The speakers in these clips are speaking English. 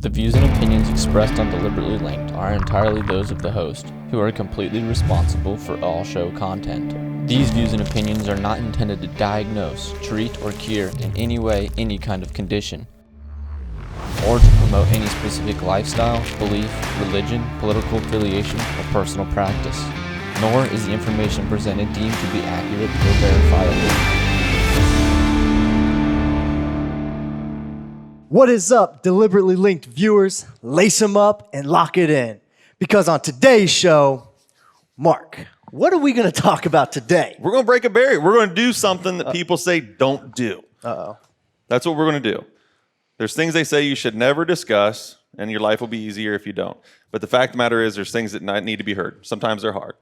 The views and opinions expressed on Deliberately Linked are entirely those of the host, who are completely responsible for all show content. These views and opinions are not intended to diagnose, treat, or cure in any way any kind of condition, or to promote any specific lifestyle, belief, religion, political affiliation, or personal practice. Nor is the information presented deemed to be accurate or verifiable. What is up, Deliberately Linked viewers? Lace them up and lock it in. Because on today's show, Mark, what are we going to talk about today? We're going to break a barrier. We're going to do something that people say don't do. Uh-oh. That's what we're going to do. There's things they say you should never discuss, and your life will be easier if you don't. But the fact of the matter is there's things that need to be heard. Sometimes they're hard.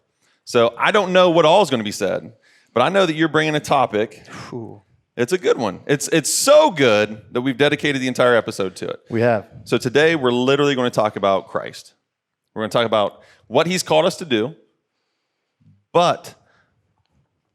So I don't know what all is going to be said, but I know that you're bringing a topic. Ooh. It's a good one. It's so good that we've dedicated the entire episode to it. We have. So today we're literally going to talk about Christ. We're going to talk about what he's called us to do, but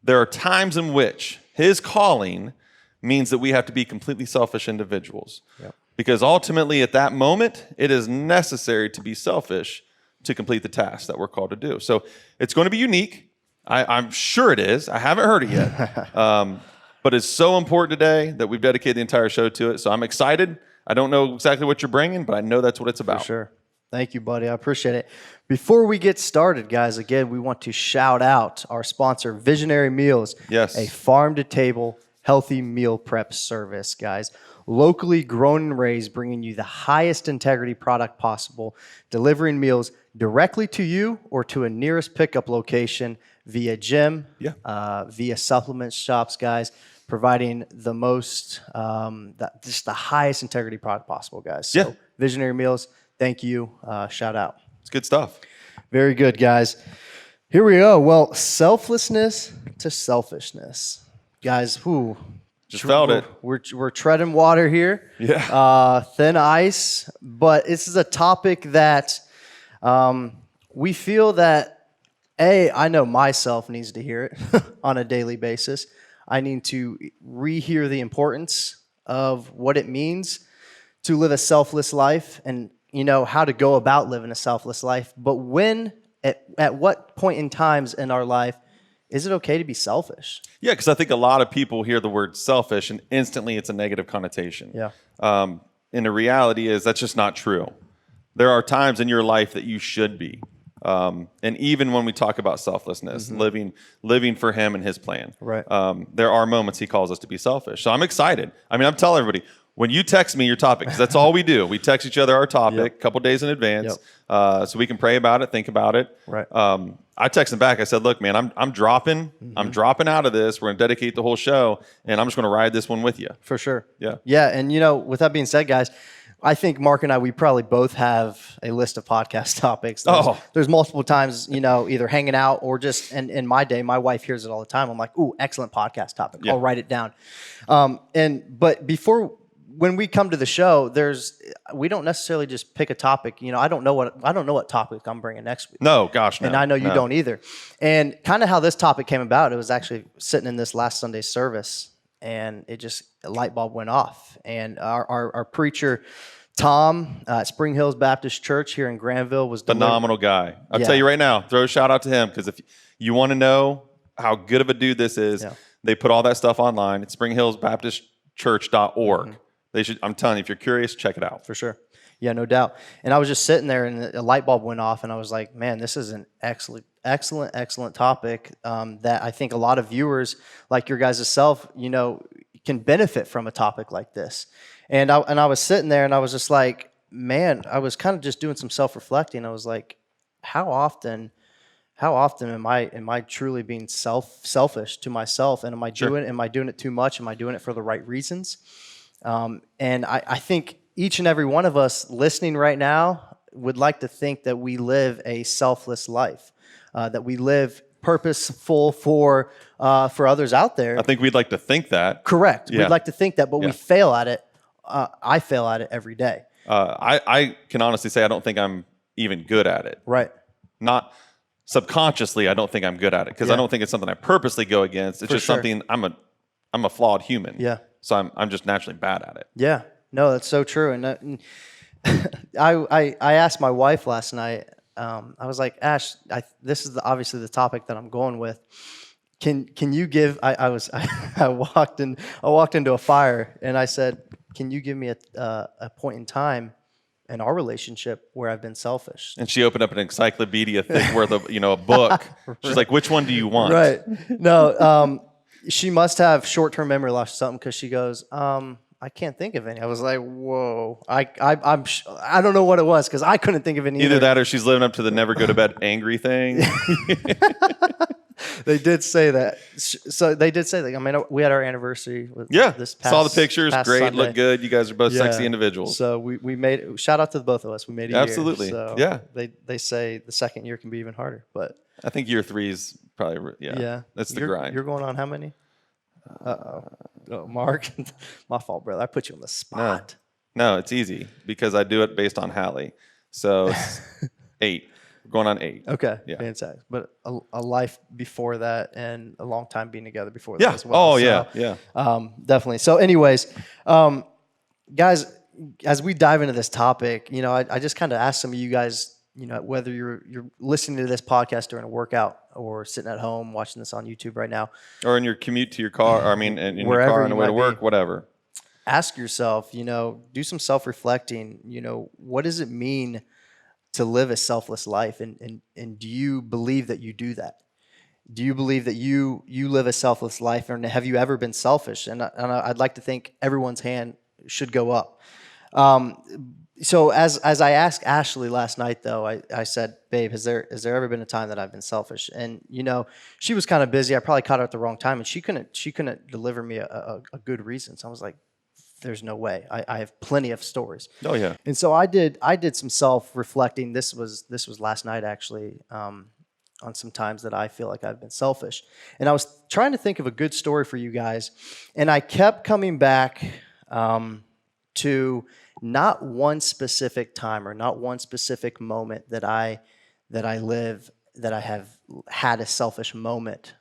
there are times in which his calling means that we have to be completely selfish individuals. Yep. Because ultimately at that moment, it is necessary to be selfish to complete the task that we're called to do. So it's going to be unique. I'm sure it is. I haven't heard it yet. But it's so important today that we've dedicated the entire show to it. So I'm excited. I don't know exactly what you're bringing, but I know that's what it's about. For sure. Thank you, buddy. I appreciate it. Before we get started, guys, again, we want to shout out our sponsor, Visionary Meals. Yes. A farm-to-table healthy meal prep service, guys. Locally grown and raised, bringing you the highest integrity product possible, delivering meals directly to you or to a nearest pickup location via gym, via supplement shops, guys, providing the most, just the highest integrity product possible, guys. So Visionary Meals, thank you. Shout out. It's good stuff. Very good, guys. Here we go. Well, selflessness to selfishness. Guys, Just felt it. We're treading water here. Yeah. Thin ice. But this is a topic that we feel that, I know myself needs to hear it on a daily basis. I need to rehear the importance of what it means to live a selfless life and, how to go about living a selfless life. But at what point in times in our life is it okay to be selfish? Yeah, because I think a lot of people hear the word selfish and instantly it's a negative connotation. Yeah. And the reality is that's just not true. There are times in your life that you should be. And even when we talk about selflessness, living for him and his plan, right. There are moments he calls us to be selfish. So I'm excited. I mean, I'm telling everybody, when you text me your topic, because that's all we do. We text each other our topic a couple days in advance, so we can pray about it, think about it. Right. I texted him back. I said, look, man, I'm dropping. I'm dropping out of this. We're going to dedicate the whole show, and I'm just going to ride this one with you. For sure. Yeah. Yeah, and with that being said, guys, I think Mark and I, we probably both have a list of podcast topics. There's multiple times, either hanging out or just, and in my day, my wife hears it all the time. I'm like, ooh, excellent podcast topic. Yeah. I'll write it down. But when we come to the show, we don't necessarily just pick a topic. I don't know what topic I'm bringing next week. No, gosh, no. And I know you don't either. And kind of how this topic came about, it was actually sitting in this last Sunday's service, and a light bulb went off. And our preacher, Tom, at Spring Hills Baptist Church here in Granville, was phenomenal guy. I'll tell you right now, throw a shout out to him, because if you want to know how good of a dude this is, they put all that stuff online at springhillsbaptistchurch.org. They should. I'm telling you, if you're curious, check it out. For sure. Yeah, no doubt. And I was just sitting there, and a light bulb went off, and I was like, man, this is an excellent topic that I think a lot of viewers, like your guys' self, can benefit from a topic like this. And I was sitting there, and I was just like, man, I was kind of just doing some self-reflecting. I was like, how often am I truly being selfish to myself? And am I doing it too much? Am I doing it for the right reasons? And I think each and every one of us listening right now would like to think that we live a selfless life, that we live purposeful for others out there. I think we'd like to think that. Correct. Yeah. We'd like to think that, but we fail at it. I fail at it every day. I can honestly say I don't think I'm even good at it. Right. Not subconsciously, I don't think I'm good at it, because I don't think it's something I purposely go against. It's something I'm a flawed human. Yeah. So I'm just naturally bad at it. Yeah. No, that's so true. And I asked my wife last night. I was like, Ash, this is obviously the topic that I'm going with. Can you give? I walked into a fire, and I said, can you give me a point in time in our relationship where I've been selfish? And she opened up an encyclopedia thick worth of, a book. She's like, which one do you want? Right. No, she must have short-term memory loss or something, because she goes, I can't think of any. I was like, whoa. I don't know what it was, because I couldn't think of any. Either that or she's living up to the never go to bed angry thing. They did say that. So they did say that. I mean, we had our anniversary with this past saw the pictures. Great, Sunday. look good. You guys are both sexy individuals. So we made, shout out to the both of us. We made a Absolutely. year. So yeah. They say the second year can be even harder, but I think year 3 is probably, that's the grind. You're going on how many? Oh, Mark, my fault, brother. I put you on the spot. No, it's easy because I do it based on Hallie. So it's 8. We're going on 8. Okay, Yeah. fantastic. But a life before that, and a long time being together before that as well. Oh, so, yeah. Definitely. So anyways, guys, as we dive into this topic, I just kind of asked some of you guys, whether you're listening to this podcast during a workout or sitting at home watching this on YouTube right now, or in your commute to your car, in your Wherever car on the you way to might work, be. whatever. Ask yourself, do some self-reflecting. What does it mean to live a selfless life? And do you believe that you do that? Do you believe that you live a selfless life, or have you ever been selfish? And I'd like to think everyone's hand should go up. So as I asked Ashley last night, though, I said, babe, has there ever been a time that I've been selfish? And she was kind of busy. I probably caught her at the wrong time, and she couldn't deliver me a good reason. So I was like, there's no way. I have plenty of stories. Oh yeah. And so I did some self-reflecting. This was last night, actually, on some times that I feel like I've been selfish. And I was trying to think of a good story for you guys, and I kept coming back to not one specific time or not one specific moment that I have had a selfish moment,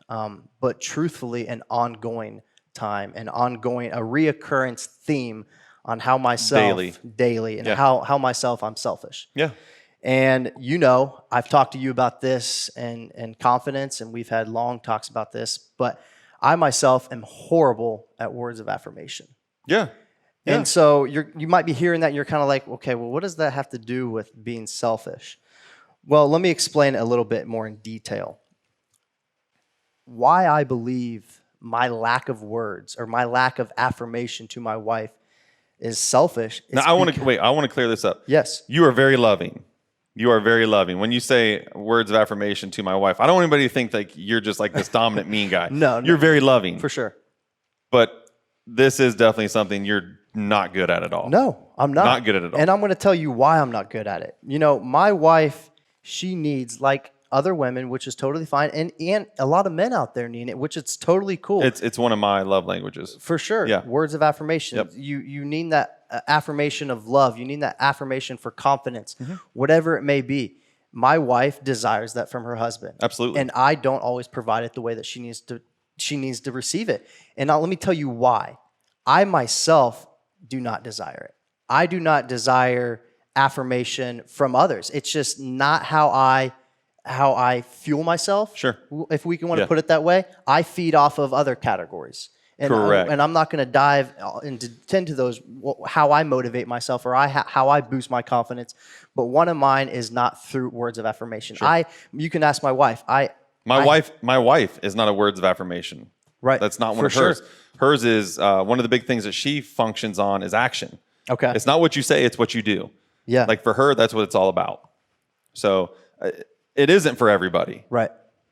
but truthfully an ongoing time, a reoccurrence theme on how myself daily and how myself I'm selfish. Yeah. And I've talked to you about this and confidence, and we've had long talks about this, but I myself am horrible at words of affirmation. Yeah. And so you might be hearing that, and you're kind of like, okay, well, what does that have to do with being selfish? Well, let me explain it a little bit more in detail. Why I believe my lack of words or my lack of affirmation to my wife is selfish. Now, I want to clear this up. Yes. You are very loving. You are very loving. When you say words of affirmation to my wife, I don't want anybody to think like you're just like this dominant mean guy. No. You're very loving. For sure. But this is definitely something you're not good at all. No, I'm not. Not good at it all. And I'm going to tell you why I'm not good at it. My wife, she needs, like other women, which is totally fine, and a lot of men out there need it, which it's totally cool. It's one of my love languages. For sure. Yeah. Words of affirmation. Yep. You need that affirmation of love. You need that affirmation for confidence, whatever it may be. My wife desires that from her husband. Absolutely. And I don't always provide it the way that she needs to receive it. And now let me tell you why. I myself do not desire it. I do not desire affirmation from others. It's just not how I fuel myself. Sure. If we can want to put it that way, I feed off of other categories. And Correct. I'm not going to dive into those, how I motivate myself or how I boost my confidence. But one of mine is not through words of affirmation. Sure. You can ask my wife. My wife is not a words of affirmation. Right. That's not one of hers. Hers is one of the big things that she functions on is action. Okay. It's not what you say, it's what you do. Yeah. Like for her, that's what it's all about. So it isn't for everybody. Right.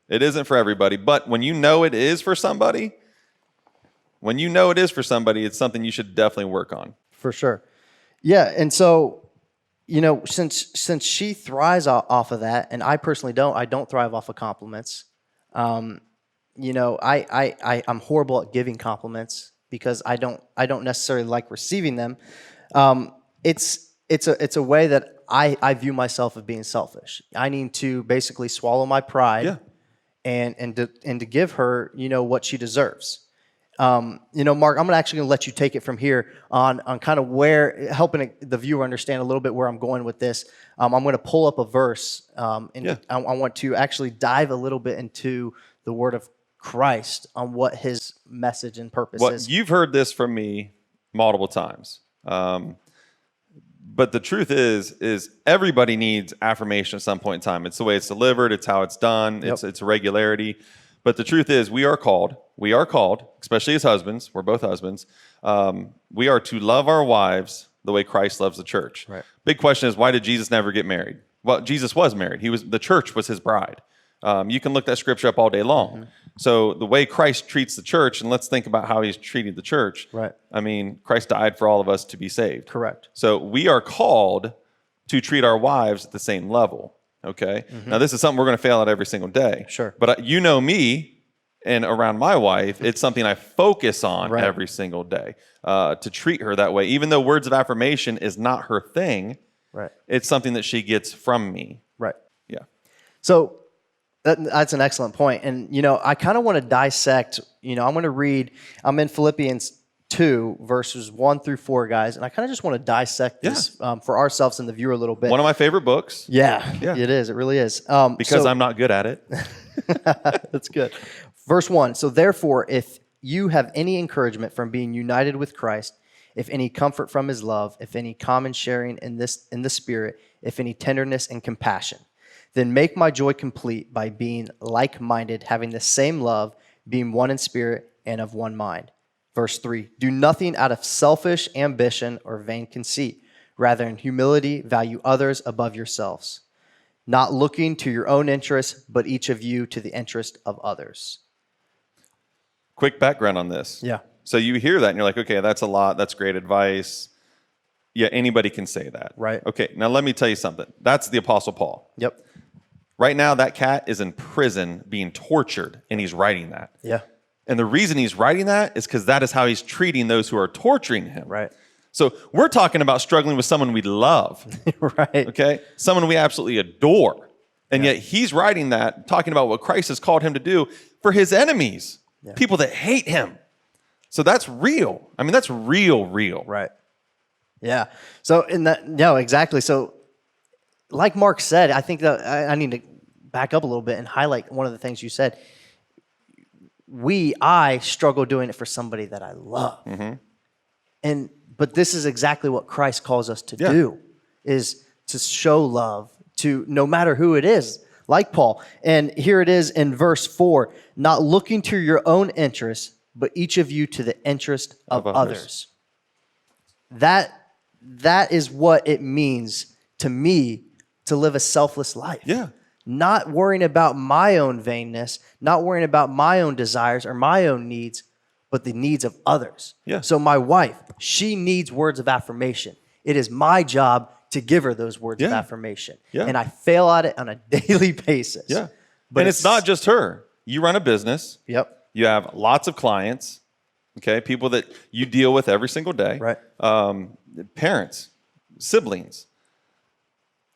It isn't for everybody. But when you know it is for somebody, it's something you should definitely work on. For sure. Yeah. And so, since she thrives off of that, and I personally don't, I don't thrive off of compliments. I'm horrible at giving compliments because I don't necessarily like receiving them. It's a way that I view myself as being selfish. I need to basically swallow my pride and to give her, what she deserves. Mark, I'm actually going to let you take it from here on kind of where, helping the viewer understand a little bit where I'm going with this. I'm going to pull up a verse, and I want to actually dive a little bit into the word of Christ on what his message and purpose is. You've heard this from me multiple times. But the truth is everybody needs affirmation at some point in time. It's the way it's delivered. It's how it's done. Yep. It's regularity. But the truth is we are called, especially as husbands. We're both husbands. We are to love our wives the way Christ loves the church. Right. Big question is, why did Jesus never get married? Well, Jesus was married. The church was his bride. You can look that scripture up all day long. Mm-hmm. So the way Christ treats the church, and let's think about how he's treating the church. Right. I mean, Christ died for all of us to be saved. Correct. So we are called to treat our wives at the same level. Okay. Mm-hmm. Now, this is something we're going to fail at every single day. Sure. But you know me, and around my wife, it's something I focus on right. every single day, to treat her that way. Even though words of affirmation is not her thing, right. It's something that she gets from me. Right. Yeah. So that's an excellent point. And, I kind of want to dissect, I'm going to read, I'm in Philippians 2, verses 1 through 4, guys. And I kind of just want to dissect this for ourselves and the viewer a little bit. One of my favorite books. Yeah, it is. It really is. Because I'm not good at it. That's good. Verse 1, so therefore, if you have any encouragement from being united with Christ, if any comfort from his love, if any common sharing in the Spirit, if any tenderness and compassion, then make my joy complete by being like-minded, having the same love, being one in spirit and of one mind. Verse 3, do nothing out of selfish ambition or vain conceit. Rather, in humility, value others above yourselves, not looking to your own interests, but each of you to the interest of others. Quick background on this. Yeah. So you hear that and you're like, okay, that's a lot. That's great advice. Yeah, anybody can say that. Right. Okay, now let me tell you something. That's the Apostle Paul. Yep. Right now, that cat is in prison being tortured, and he's writing that. Yeah. And the reason he's writing that is because that is how he's treating those who are torturing him. Right. So we're talking about struggling with someone we love. Right. Okay? Someone we absolutely adore. And yet he's writing that, talking about what Christ has called him to do for his enemies, people that hate him. So that's real. I mean, that's real. Right. Yeah. So exactly. So like Mark said, I think that I need to back up a little bit and highlight one of the things you said. I struggle doing it for somebody that I love. Mm-hmm. But this is exactly what Christ calls us to do, is to show love to no matter who it is, like Paul. And here it is in verse 4, not looking to your own interests, but each of you to the interest of others. That is what it means to me to live a selfless life. Yeah. Not worrying about my own vainness, not worrying about my own desires or my own needs, but the needs of others. Yeah. So my wife, she needs words of affirmation. It is my job to give her those words of affirmation. Yeah. And I fail at it on a daily basis. Yeah. But it's not just her. You run a business. Yep. You have lots of clients, okay, people that you deal with every single day. Right. Parents, siblings.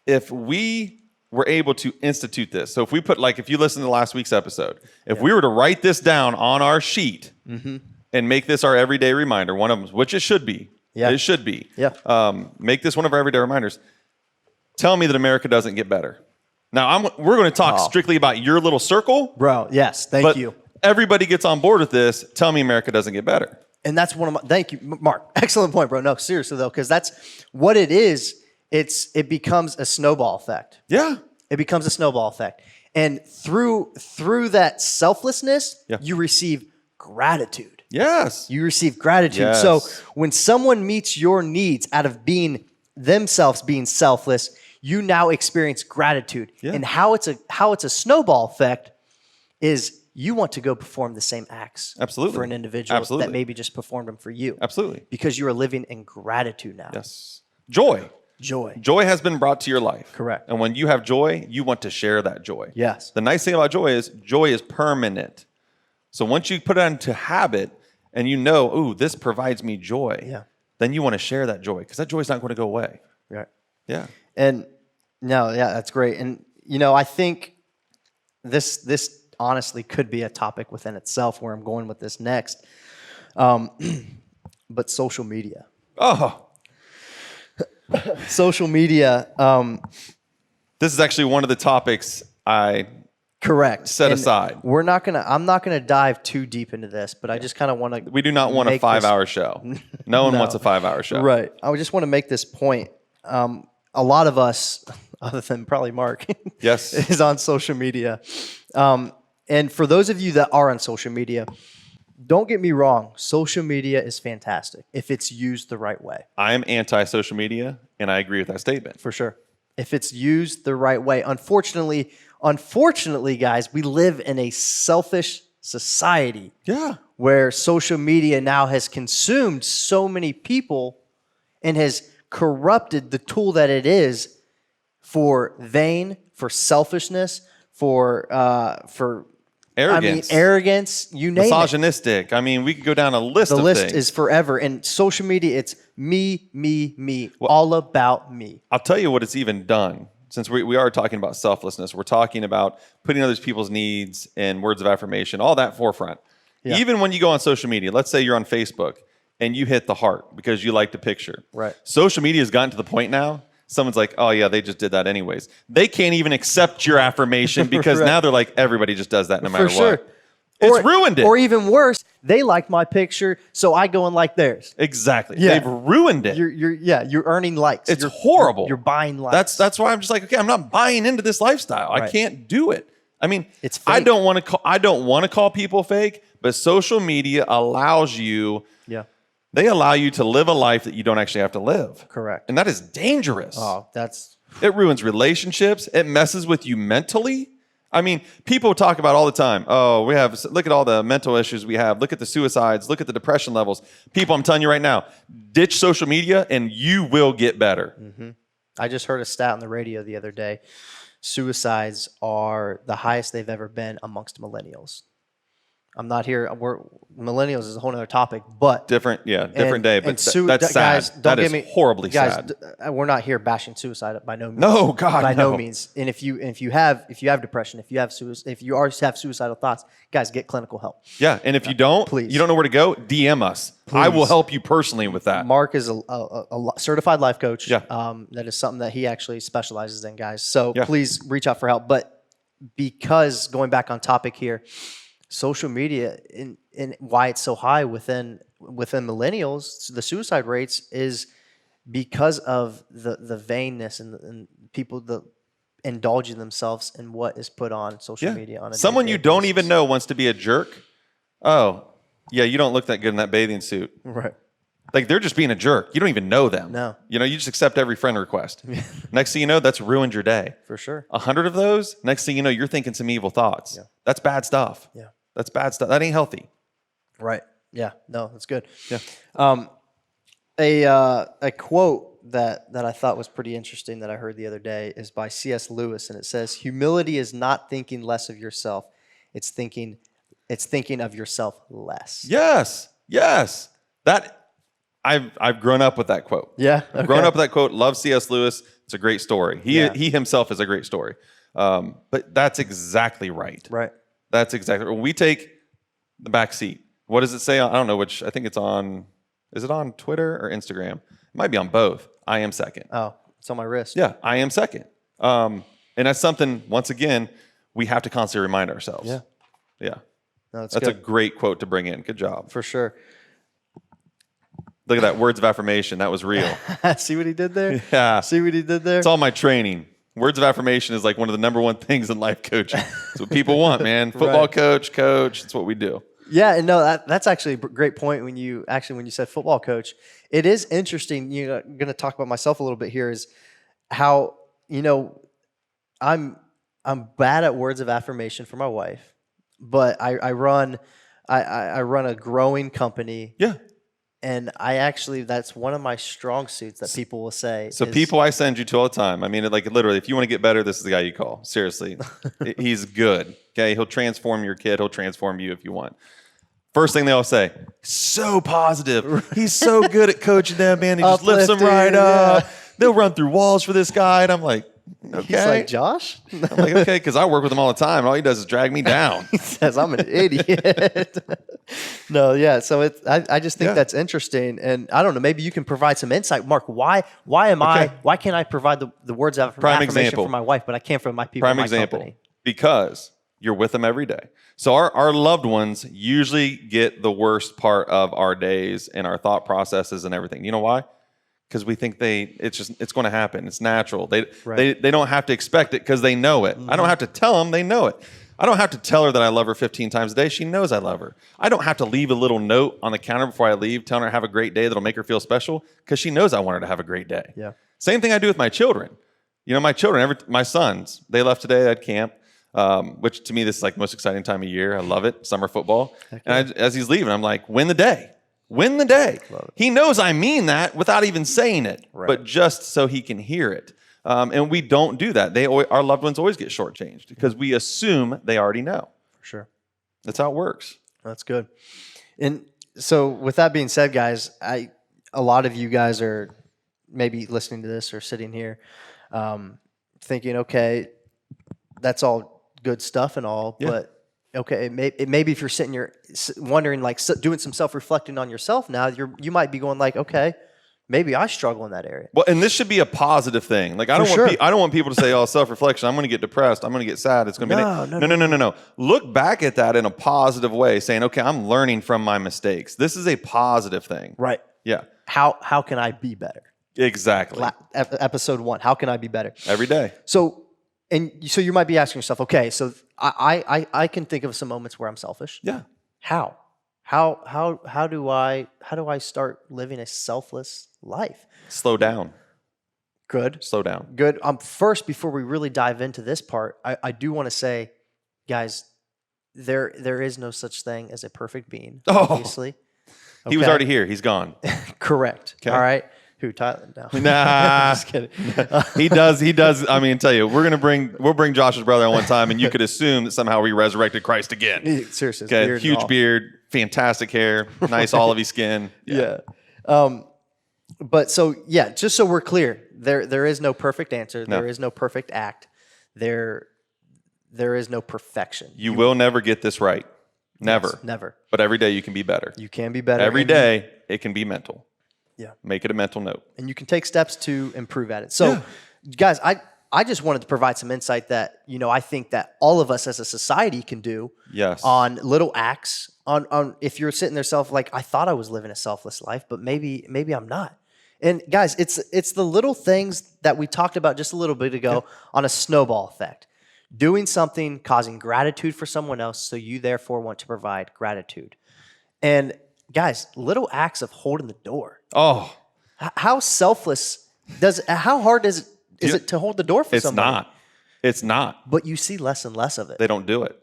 If we were able to institute this, so if we put, like, if you listen to last week's episode, if we were to write this down on our sheet and make this our everyday reminder, one of them, which it should be. Yeah. It should be. Yeah. Make this one of our everyday reminders. Tell me that America doesn't get better. Now, we're going to talk strictly about your little circle. Bro, yes, thank you. Everybody gets on board with this. Tell me America doesn't get better. And that's one of my, thank you, Mark. Excellent point, bro. No, selflessly though, because that's what it is. It becomes a snowball effect. Yeah. It becomes a snowball effect. And through that selflessness, Yeah. you receive gratitude. Yes. You receive gratitude. Yes. So when someone meets your needs out of being themselves being selfless, you now experience gratitude. Yeah. And how it's a snowball effect is you want to go perform the same acts Absolutely. for an individual Absolutely. that maybe just performed them for you. Absolutely. Because you are living in gratitude now. Yes. Joy. Joy. Joy has been brought to your life. Correct. And when you have joy, you want to share that joy. Yes. The nice thing about joy is permanent. So once you put it into habit and you know, ooh, this provides me joy, then you want to share that joy because that joy is not going to go away. Right. Yeah. And that's great. And I think this honestly could be a topic within itself where I'm going with this next. But social media. Oh, Social media. this is actually one of the topics I Correct. set And aside. I'm not gonna dive too deep into this, but I just kind of want to. We do not want a 5-hour show. No one wants a 5-hour show. Right. I just want to make this point. A lot of us, other than probably Mark, Yes. is on social media. And for those of you that are on social media, don't get me wrong. Social media is fantastic if it's used the right way. I am anti-social media, and I agree with that statement. For sure. If it's used the right way. Unfortunately, guys, we live in a selfish society. Yeah. Where social media now has consumed so many people and has corrupted the tool that it is for vain, for selfishness, for Arrogance. arrogance, you name it. Misogynistic. I mean, we could go down a list The of list things. is forever. And social media, it's me, all about me. I'll tell you what it's even done. Since we are talking about selflessness, we're talking about putting other people's needs and words of affirmation, all that forefront. Yeah. Even when you go on social media, let's say you're on Facebook and you hit the heart because you liked a picture. Right. Social media has gotten to the point now, someone's like, oh yeah, they just did that anyways. They can't even accept your affirmation because Right. now they're like, everybody just does that no matter For sure. what. It's ruined it. Or even worse, they like my picture, so I go and like theirs. Exactly. Yeah. They've ruined it. You're earning likes. It's You're horrible. You're buying likes. That's why I'm just like, okay, I'm not buying into this lifestyle. I Right. can't do it. I mean, It's I fake. don't want to call people fake, but social media allows you. Yeah. They allow you to live a life that you don't actually have to live. Correct. And that is dangerous. Oh, that's It ruins relationships. It messes with you mentally. I mean, people talk about all the time, oh, look at all the mental issues we have. Look at the suicides. Look at the depression levels. People, I'm telling you right now, ditch social media and you will get better. I just heard a stat on the radio the other day. Suicides are the highest they've ever been amongst millennials. I'm not here. Millennials is a whole other topic, but Different day, but that's sad. Guys, don't That get is me horribly guys, sad. We're not here bashing suicide by no means. No, God, by no no. means. And if you have depression, if you have suicidal thoughts, guys, get clinical help. Yeah, and if you don't, Please. you don't know where to go, DM us. I will Please. help you personally with that. Mark is a certified life coach. Yeah. That is something that he actually specializes in, guys. So Yeah. please reach out for help. But because going back on topic here, social media and why it's so high within millennials, the suicide rates is because of the vainness and people indulging themselves in what is put on social media on a Someone you day-to-day don't basis. even know wants to be a jerk. Oh, yeah, you don't look that good in that bathing suit. Right. Like they're just being a jerk. You don't even know them. No. You just accept every friend request. Next thing you know, that's ruined your day. For sure. 100 of those, next thing you know, you're thinking some evil thoughts. Yeah. That's bad stuff. Yeah. That's bad stuff. That ain't healthy. Right. Yeah. No, that's good. Yeah. A quote that I thought was pretty interesting that I heard the other day is by C.S. Lewis, and it says, "Humility is not thinking less of yourself; it's thinking of yourself less." Yes. Yes. That I've grown up with that quote. Yeah. I've grown up with that quote. Love C.S. Lewis. It's a great story. He himself is a great story. But that's exactly right. Right. That's exactly when we take the back seat. What does it say? I don't know which. I think it's on. Is it on Twitter or Instagram? It might be on both. I am second. Oh, it's on my wrist. Yeah, I am second. And that's something. Once again, we have to constantly remind ourselves. Yeah. Yeah. No, that's That's good. a great quote to bring in. Good job. For sure. Look at that. Words of affirmation. That was real. See what he did there? Yeah. See what he did there? It's all my training. Words of affirmation is like one of the number one things in life coaching. It's what people want, man. Football Right. coach. It's what we do. Yeah, and no, that's actually a great point when you said football coach. It is interesting. I'm going to talk about myself a little bit here. Is how I'm bad at words of affirmation for my wife, but I run a growing company. Yeah. And that's one of my strong suits that people will say. So people I send you to all the time. I mean, like literally, if you want to get better, this is the guy you call. Seriously. He's good. Okay. He'll transform your kid. He'll transform you if you want. First thing they all say, so positive. He's so good at coaching them, man. He just lifts them Uplifting, right up. yeah. They'll run through walls for this guy. And I'm like, Okay. He's like, Josh? I'm like, okay, because I work with him all the time. And all he does is drag me down. He says, I'm an idiot. No, yeah. So I just think that's interesting. And I don't know, maybe you can provide some insight. Mark, why can't I provide the words of affirmation for my wife, but I can't for my people in my company? Because you're with them every day. So our loved ones usually get the worst part of our days and our thought processes and everything. You know why? Because we think it's going to happen. It's natural. They don't have to expect it because they know it. I don't have to tell them, they know it. I don't have to tell her that I love her 15 times a day. She knows I love her. I don't have to leave a little note on the counter before I leave telling her have a great day that'll make her feel special because she knows I want her to have a great day. Yeah. Same thing I do with my children. You know, my children, my sons, they left today at camp. Which to me, this is like the most exciting time of year. I love it. Summer football. And as he's leaving, I'm like, win the day. Win the day. He knows I mean that without even saying it, but just so he can hear it. And we don't do that. Our loved ones always get shortchanged because we assume they already know. For sure. That's how it works. That's good. And so with that being said, guys, a lot of you guys are maybe listening to this or sitting here thinking, okay, that's all good stuff and all, but okay, maybe if you're sitting here wondering, like doing some self-reflecting on yourself now, you might be going like, okay, maybe I struggle in that area. Well, and this should be a positive thing. Like I don't want people to say, "Oh, self-reflection. I'm going to get depressed. I'm going to get sad. It's going to be no. Look back at that in a positive way, saying, "Okay, I'm learning from my mistakes. This is a positive thing." Right. Yeah. How can I be better? Exactly. Episode 1. How can I be better? Every day. So you might be asking yourself, okay, so I can think of some moments where I'm selfish. Yeah. How do I start living a selfless life? Slow down. Good. Slow down. Good. First, before we really dive into this part, I do want to say, guys, there is no such thing as a perfect being. Obviously. Okay. He was already here. He's gone. Correct. Okay. All right. Who, Tyler? No. Nah. Just kidding. He does. I mean, tell you, we'll bring Josh's brother on one time, and you could assume that somehow we resurrected Christ again. Seriously. Okay. Huge beard, fantastic hair, nice olivey skin. Yeah. But so, yeah, just so we're clear, there is no perfect answer. No. There is no perfect act. There is no perfection. You will never get this right. Never. Yes, never. But every day you can be better. You can be better. Every day it can be mental. Yeah. Make it a mental note. And you can take steps to improve at it. So, guys, I just wanted to provide some insight that, I think that all of us as a society can do on little acts, on if you're sitting there like, I thought I was living a selfless life, but maybe I'm not. And guys, it's the little things that we talked about just a little bit ago on a snowball effect. Doing something, causing gratitude for someone else, so you therefore want to provide gratitude. And guys, little acts of holding the door. Oh, how selfless how hard is it to hold the door for somebody? It's not. But you see less and less of it. They don't do it.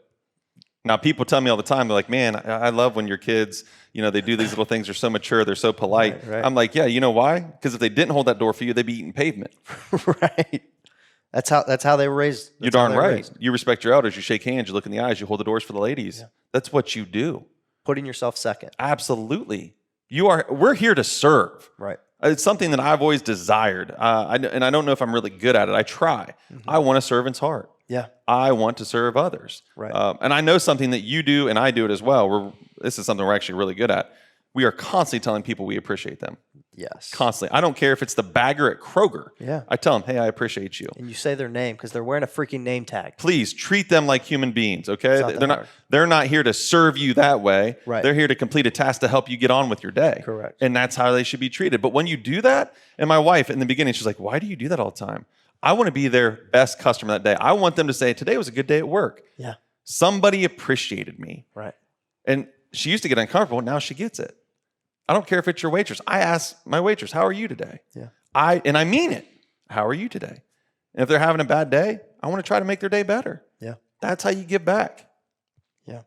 Now, people tell me all the time, they're like, man, I love when your kids, they do these little things. They're so mature. They're so polite. Right. I'm like, yeah, you know why? Because if they didn't hold that door for you, they'd be eating pavement. Right. That's how they were raised. You're darn right. You respect your elders. You shake hands. You look in the eyes. You hold the doors for the ladies. Yeah. That's what you do. Putting yourself second. Absolutely. We're here to serve. Right. It's something that I've always desired. And I don't know if I'm really good at it. I try. Mm-hmm. I want a servant's heart. Yeah. I want to serve others. Right. And I know something that you do and I do it as well. This is something we're actually really good at. We are constantly telling people we appreciate them. Yes. Constantly. I don't care if it's the bagger at Kroger. Yeah. I tell them, hey, I appreciate you. And you say their name because they're wearing a freaking name tag. Please treat them like human beings, okay? They're not here to serve you that way. Right. They're here to complete a task to help you get on with your day. Correct. And that's how they should be treated. But when you do that, and my wife in the beginning, she's like, why do you do that all the time? I want to be their best customer that day. I want them to say, today was a good day at work. Yeah. Somebody appreciated me. Right. And she used to get uncomfortable. Now she gets it. I don't care if it's your waitress. I ask my waitress, how are you today? Yeah. I mean it. How are you today? And if they're having a bad day, I want to try to make their day better. Yeah. That's how you give back. Yeah.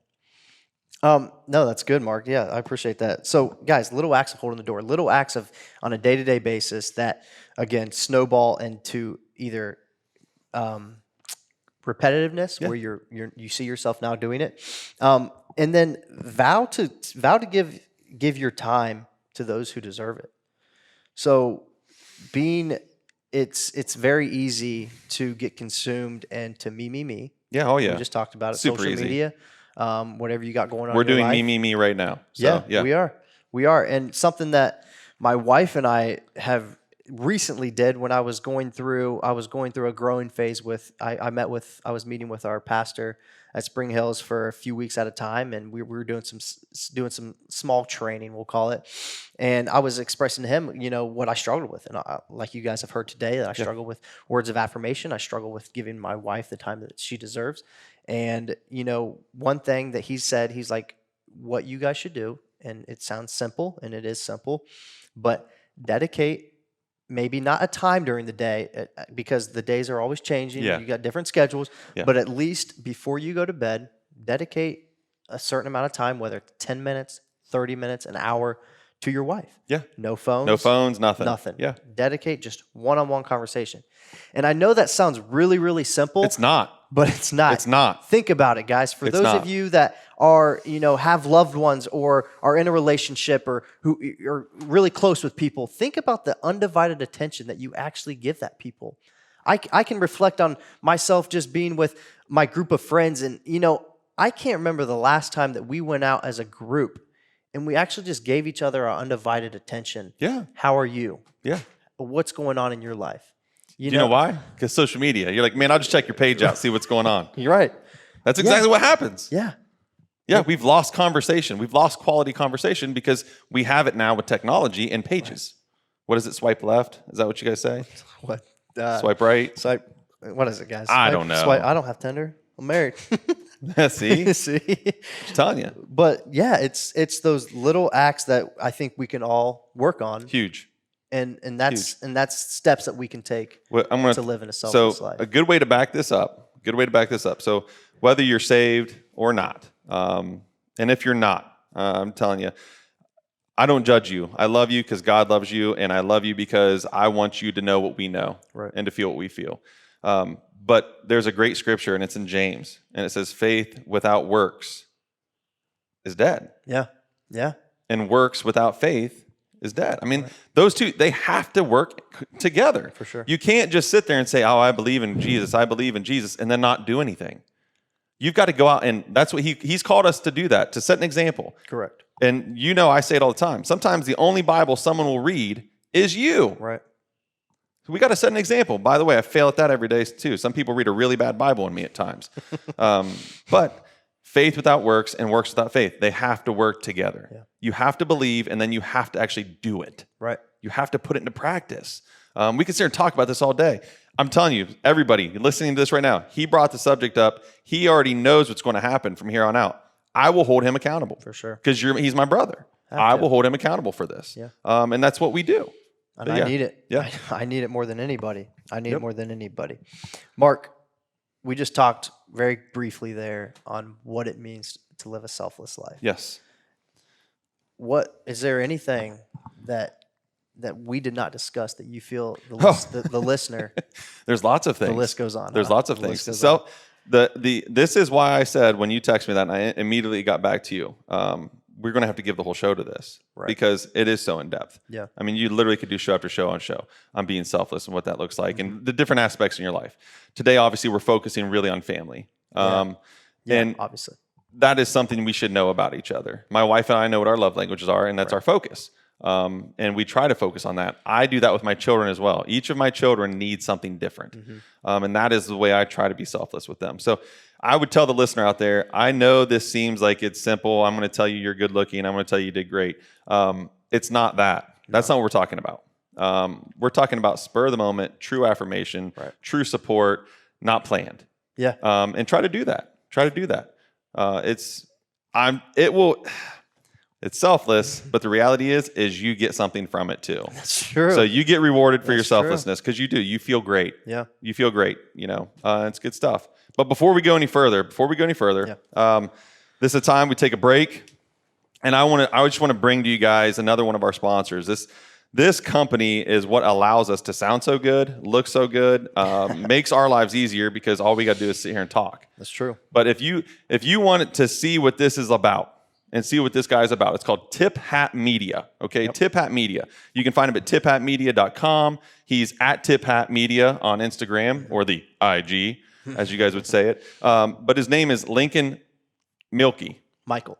No, that's good, Mark. Yeah, I appreciate that. So, guys, little acts of holding the door, little acts of on a day-to-day basis that, again, snowball into either repetitiveness, where you see yourself now doing it, and then vow to give your time to those who deserve it. So being it's very easy to get consumed and to me. Yeah. Oh We yeah. just talked about it. Super Social easy. media, whatever you got going on. We're in your doing life. me right now. So, Yeah, we are, and something that my wife and I have recently did when I was going through a growing phase with I was meeting with our pastor at Spring Hills for a few weeks at a time, and we were doing some small training, we'll call it, and I was expressing to him, what I struggled with, and like you guys have heard today, that I struggle with words of affirmation. I struggle with giving my wife the time that she deserves, and one thing that he said, he's like, what you guys should do, and it sounds simple, and it is simple, but dedicate maybe not a time during the day because the days are always changing. Yeah. You got different schedules, Yeah. but at least before you go to bed, dedicate a certain amount of time, whether it's 10 minutes, 30 minutes, an hour, to your wife. Yeah. No phones. No phones, nothing. Nothing. Yeah. Dedicate just one-on-one conversation. And I know that sounds really, really simple. It's not. But it's not. It's not. Think about it, guys. For It's those not. of you that are, have loved ones or are in a relationship or who are really close with people, think about the undivided attention that you actually give that people. I can reflect on myself just being with my group of friends, and I can't remember the last time that we went out as a group and we actually just gave each other our undivided attention. Yeah. How are you? Yeah. What's going on in your life? Do you know why? Because social media. You're like, man, I'll just check your page out, see what's going on. You're right. That's exactly what happens. Yeah. Yeah, we've lost conversation. We've lost quality conversation because we have it now with technology and pages. What is it? Swipe left? Is that what you guys say? What? Swipe right? Swipe. What is it, guys? I don't know. Swipe. I don't have Tinder. I'm married. See? See. I'm telling you. But yeah, it's those little acts that I think we can all work on, Huge. and that's steps that we can take Well, I'm gonna, to live in a selfless life. a good way to back this up. So whether you're saved or not, and if you're not, I'm telling you, I don't judge you. I love you because God loves you, and I love you because I want you to know what we know and to feel what we feel. But there's a great scripture, and it's in James, and it says, faith without works is dead. Yeah. Yeah. And works without faith is dead. I mean, those two, they have to work together. For sure. You can't just sit there and say, oh, I believe in Jesus, and then not do anything. You've got to go out, and that's what he's called us to do that, to set an example. Correct. And I say it all the time. Sometimes the only Bible someone will read is you. Right. So we got to set an example. By the way, I fail at that every day too. Some people read a really bad Bible in me at times. But faith without works and works without faith, they have to work together. Yeah. You have to believe, and then you have to actually do it. Right. You have to put it into practice. We can sit here and talk about this all day. I'm telling you, everybody listening to this right now, he brought the subject up. He already knows what's going to happen from here on out. I will hold him accountable. For sure. Because he's my brother. I will hold him accountable for this. Yeah. And that's what we do. And I need it. Yeah. I need it more than anybody. It more than anybody. Mark, we just talked very briefly there on what it means to live a selfless life. Yes. What is there anything that we did not discuss that you feel the listener? There's lots of things. The list goes on. There's lots of things. So this is why I said when you texted me that, and I immediately got back to you. We're going to have to give the whole show to this because it is so in depth. Yeah. I mean, you literally could do show after show on show on being selfless and what that looks like and the different aspects in your life. Today, obviously, we're focusing really on family. And obviously. That is something we should know about each other. My wife and I know what our love languages are, and that's our focus. And we try to focus on that. I do that with my children as well. Each of my children needs something different. And that is the way I try to be selfless with them. So I would tell the listener out there, I know this seems like it's simple. I'm going to tell you you're good looking. I'm going to tell you did great. It's not that. That's not what we're talking about. We're talking about spur of the moment, true affirmation, true support, not planned. Yeah. And try to do that. It's selfless, but the reality is you get something from it too. That's true. So you get rewarded for your selflessness because you do. You feel great. Yeah. You feel great. It's good stuff. But before we go any further, this is a time we take a break, and I just want to bring to you guys another one of our sponsors. This company is what allows us to sound so good, look so good, makes our lives easier because all we got to do is sit here and talk. That's true. But if you wanted to see what this is about, and see what this guy's about. It's called Tip Hat Media. Okay, Tip Hat Media. You can find him at tiphatmedia.com. He's at Tip Hat Media on Instagram, or the IG, as you guys would say it. But his name is Lincoln Milky.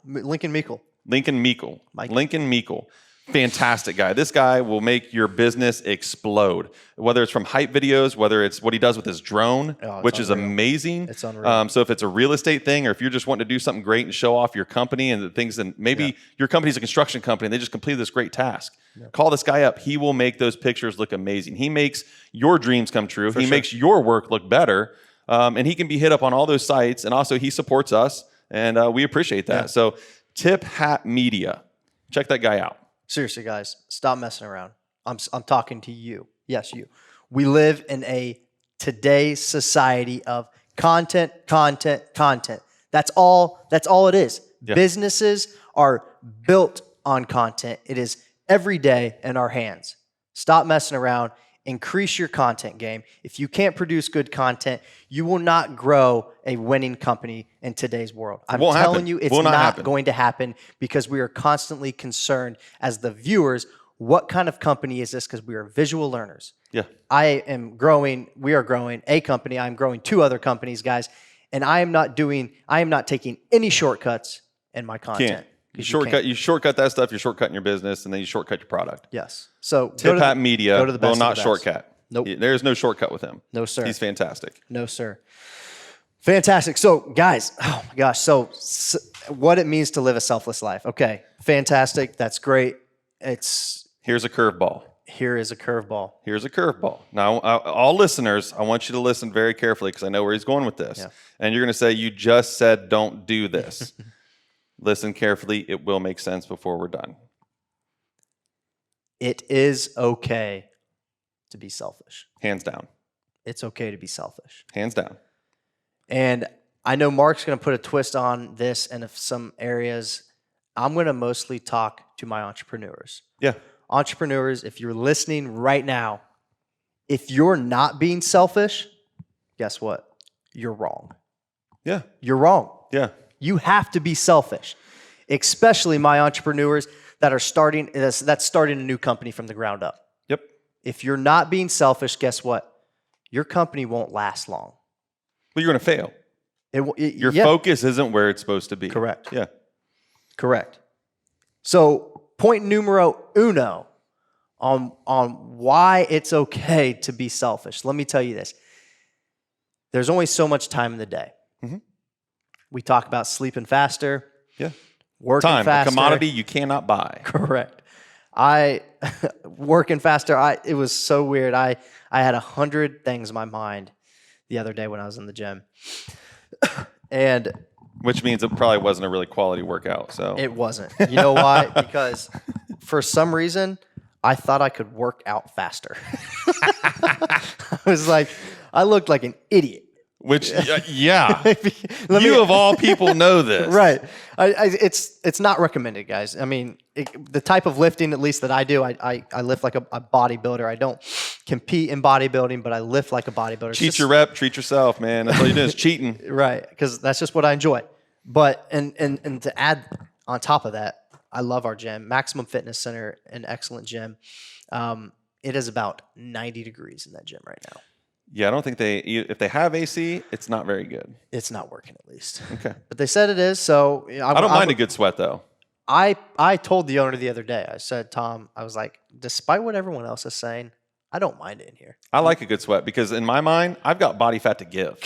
Lincoln Meikle. Lincoln Meikle. Fantastic guy. This guy will make your business explode. Whether it's from hype videos, whether it's what he does with his drone, which is amazing. It's unreal. So if it's a real estate thing, or if you're just wanting to do something great and show off your company and the things, and maybe your company's a construction company and they just completed this great task. Call this guy up. He will make those pictures look amazing. He makes your dreams come true. He makes your work look better. And he can be hit up on all those sites. And also he supports us, and we appreciate that. Yeah. So Tip Hat Media. Check that guy out. Seriously, guys, stop messing around. I'm talking to you. Yes, you. We live in a today's society of content. That's all it is. Yeah. Businesses are built on content. It is every day in our hands. Stop messing around. Increase your content game. If you can't produce good content, you will not grow a winning company in today's world. I'm telling you, it's not going to happen, because we are constantly concerned as the viewers, what kind of company is this? Because we are visual learners. Yeah. We are growing a company. I'm growing 2 other companies, guys. And I am not taking any shortcuts in my content. You shortcut that stuff, you're shortcutting your business, and then you shortcut your product. Yes. So Tip Hat Media will not best. shortcut. Nope. There's no shortcut with him. No, sir. He's fantastic. No, sir. Fantastic. So, guys, oh my gosh. So what it means to live a selfless life. Okay. Fantastic. That's great. Here's a curveball. Here is a curveball. Here's a curveball. Now, all listeners, I want you to listen very carefully, because I know where he's going with this. Yeah. And you're going to say, you just said don't do this. Listen carefully. It will make sense before we're done. It is okay to be selfish. Hands down. It's okay to be selfish. Hands down. And I know Mark's going to put a twist on this, and if some areas, I'm going to mostly talk to my entrepreneurs. Yeah. Entrepreneurs, if you're listening right now, if you're not being selfish, guess what? You're wrong. Yeah. You're wrong. Yeah. You have to be selfish, especially my entrepreneurs that's starting a new company from the ground up. Yep. If you're not being selfish, guess what? Your company won't last long. Well, you're going to fail. Your focus isn't where it's supposed to be. Correct. Yeah. Correct. So point numero uno on why it's okay to be selfish. Let me tell you this. There's only so much time in the day. Mm-hmm. We talk about sleeping faster. Yeah. Working faster. A commodity you cannot buy. Correct. Working faster. It was so weird. I had 100 things in my mind the other day when I was in the gym. And which means it probably wasn't a really quality workout. So it wasn't. You know why? Because for some reason, I thought I could work out faster. I was like, I looked like an idiot. Which, yeah, you of all people know this. Right. It's not recommended, guys. I mean, the type of lifting, at least that I do, I lift like a bodybuilder. I don't compete in bodybuilding, but I lift like a bodybuilder. Cheat your rep, treat yourself, man. That's all you do is cheating. Right, because that's just what I enjoy. But, and to add on top of that, I love our gym. Maximum Fitness Center, an excellent gym. It is about 90 degrees in that gym right now. Yeah, I don't think if they have AC, it's not very good. It's not working, at least. Okay. But they said it is, so I don't mind a good sweat, though. I told the owner the other day, I said, Tom, I was like, despite what everyone else is saying, I don't mind it in here. I like a good sweat because in my mind, I've got body fat to give.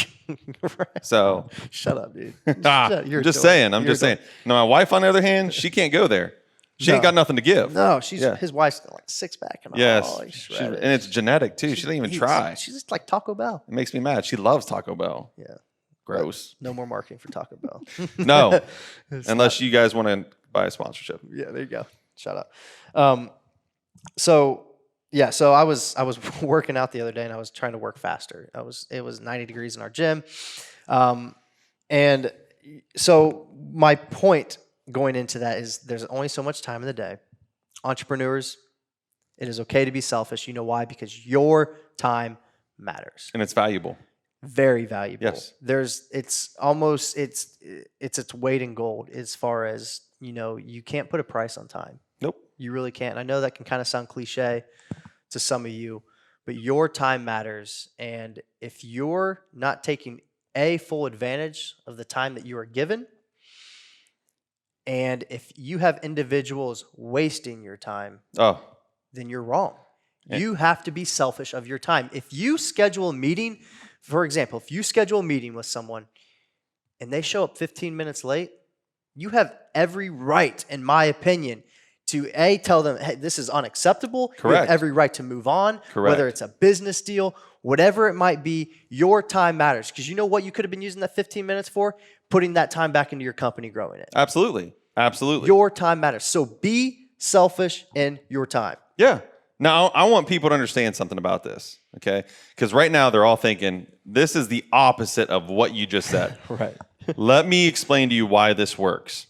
Right. So shut up, dude. I'm just saying. Now, my wife, on the other hand, she can't go there. She ain't got nothing to give. No, his wife's got like 6-pack and all. Yes, and it's genetic too. She didn't even try. She's just like Taco Bell. It makes me mad. She loves Taco Bell. Yeah. Gross. No more marketing for Taco Bell. No, unless you guys want to buy a sponsorship. Yeah, there you go. Shut up. So I was working out the other day and I was trying to work faster. It was 90 degrees in our gym, and so my point going into that is there's only so much time in the day. Entrepreneurs, it is okay to be selfish. You know why? Because your time matters. And it's valuable. Very valuable. Yes. It's its weight in gold as far as you can't put a price on time. Nope. You really can't. I know that can kind of sound cliche to some of you, but your time matters. And if you're not taking full advantage of the time that you are given, and if you have individuals wasting your time, then you're wrong. You have to be selfish of your time. If you schedule a meeting, for example, if you schedule a meeting with someone and they show up 15 minutes late, you have every right, in my opinion, to tell them, hey, this is unacceptable. Correct. You have every right to move on. Correct. Whether it's a business deal, whatever it might be, your time matters. Because you know what you could have been using that 15 minutes for? Putting that time back into your company, growing it. Absolutely. Absolutely. Your time matters. So be selfish in your time. Yeah. Now, I want people to understand something about this, okay? Because right now they're all thinking, this is the opposite of what you just said. Right. Let me explain to you why this works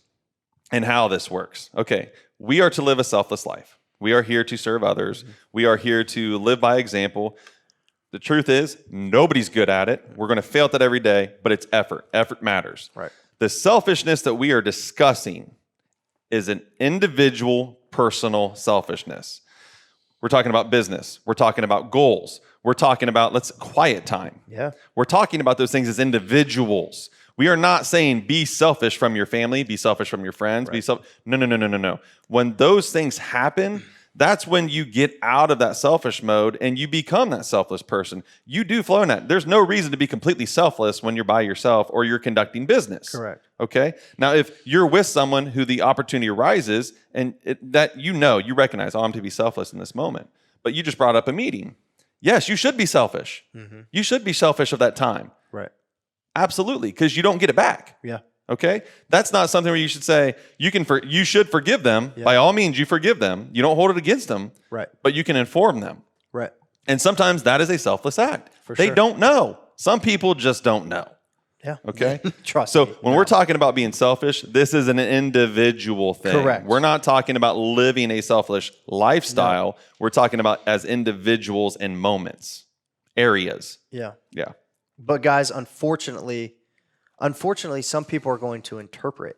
and how this works. Okay, we are to live a selfless life. We are here to serve others. We are here to live by example. The truth is, nobody's good at it. We're going to fail at that every day, but it's effort. Effort matters. Right. The selfishness that we are discussing is an individual, personal selfishness. We're talking about business. We're talking about goals. We're talking about quiet time. Yeah. We're talking about those things as individuals. We are not saying be selfish from your family, be selfish from your friends, Right. No. When those things happen, that's when you get out of that selfish mode and you become that selfless person. You do flow in that. There's no reason to be completely selfless when you're by yourself or you're conducting business. Correct. Okay? Now, if you're with someone who the opportunity arises and you recognize, I'm to be selfless in this moment, but you just brought up a meeting. Yes, you should be selfish. Mm-hmm. You should be selfish of that time. Right. Absolutely, because you don't get it back. Yeah. Okay? That's not something where you should say, you should forgive them. Yeah. By all means, you forgive them. You don't hold it against them. Right. But you can inform them. Right. And sometimes that is a selfless act. For They sure. don't know. Some people just don't know. Yeah. Okay? Trust So me. when we're talking about being selfish, this is an individual thing. Correct. We're not talking about living a selfish lifestyle. We're talking about as individuals in moments, areas. Yeah. Yeah. But guys, unfortunately, some people are going to interpret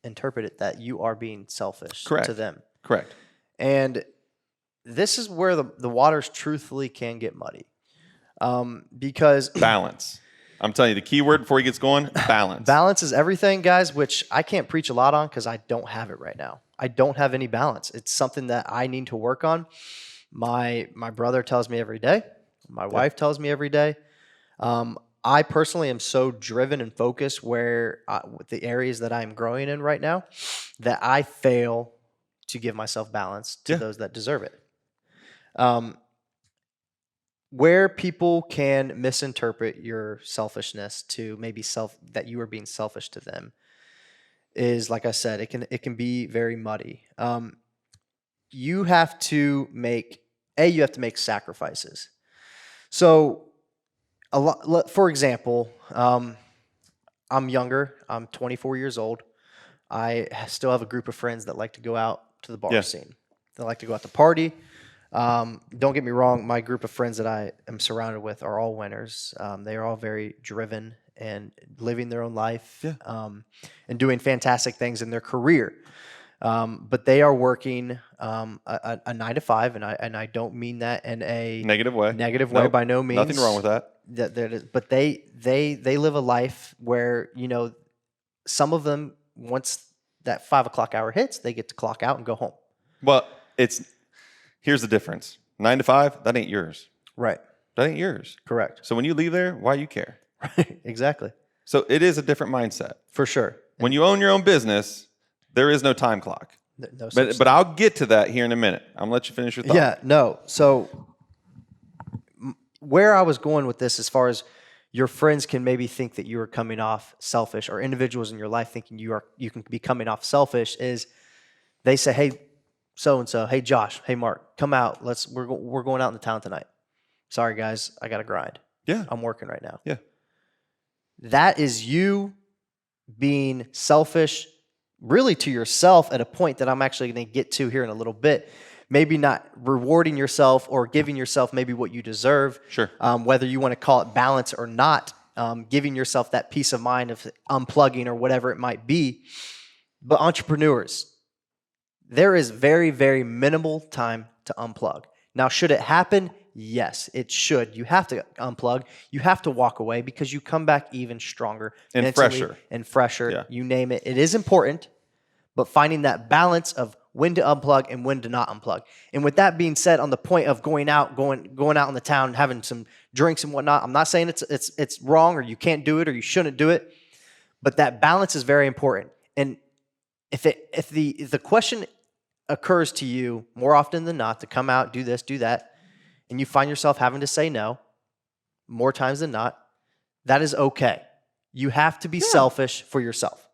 it that you are being selfish Correct. to them. Correct. And this is where the waters truthfully can get muddy. Because Balance. I'm telling you, the key word before he gets going, balance. balance is everything, guys, which I can't preach a lot on because I don't have it right now. I don't have any balance. It's something that I need to work on. My brother tells me every day. My wife tells me every day. I personally am so driven and focused with the areas that I'm growing in right now that I fail to give myself balance to those that deserve it. Where people can misinterpret your selfishness to maybe that you are being selfish to them is, like I said, it can be very muddy. You have to make sacrifices. So for example, I'm younger. I'm 24 years old. I still have a group of friends that like to go out to the bar scene. They like to go out to party. Don't get me wrong. My group of friends that I am surrounded with are all winners. They are all very driven and living their own life and doing fantastic things in their career. But they are working a 9 to 5, and I don't mean that in a Negative way. way by no means. Nothing wrong with that. But they live a life where some of them, once that 5 o'clock hour hits, they get to clock out and go home. Well, here's the difference. 9 to 5, that ain't yours. Right. That ain't yours. Correct. So when you leave there, why you care? Right. Exactly. So it is a different mindset. For sure. When you own your own business, there is no time clock. No But I'll get to that here in a minute. I'm going to let you finish your thought. Yeah, no. So where I was going with this, as far as your friends can maybe think that you are coming off selfish, or individuals in your life thinking you can be coming off selfish, is they say, hey, so-and-so, hey, Josh, hey, Mark, come out. We're going out in the town tonight. Sorry, guys, I got to grind. Yeah. I'm working right now. Yeah. That is you being selfish, really, to yourself at a point that I'm actually going to get to here in a little bit. Maybe not rewarding yourself or giving yourself maybe what you deserve. Sure. Whether you want to call it balance or not, giving yourself that peace of mind of unplugging or whatever it might be. But entrepreneurs, there is very, very minimal time to unplug. Now, should it happen? Yes, it should. You have to unplug. You have to walk away because you come back even stronger And mentally fresher. and fresher. Yeah. You name it. It is important, but finding that balance of when to unplug and when to not unplug. And with that being said, on the point of going out in the town, having some drinks and whatnot, I'm not saying it's wrong or you can't do it or you shouldn't do it, but that balance is very important. And if the question occurs to you more often than not to come out, do this, do that, and you find yourself having to say no more times than not, that is okay. You have to be selfish for yourself.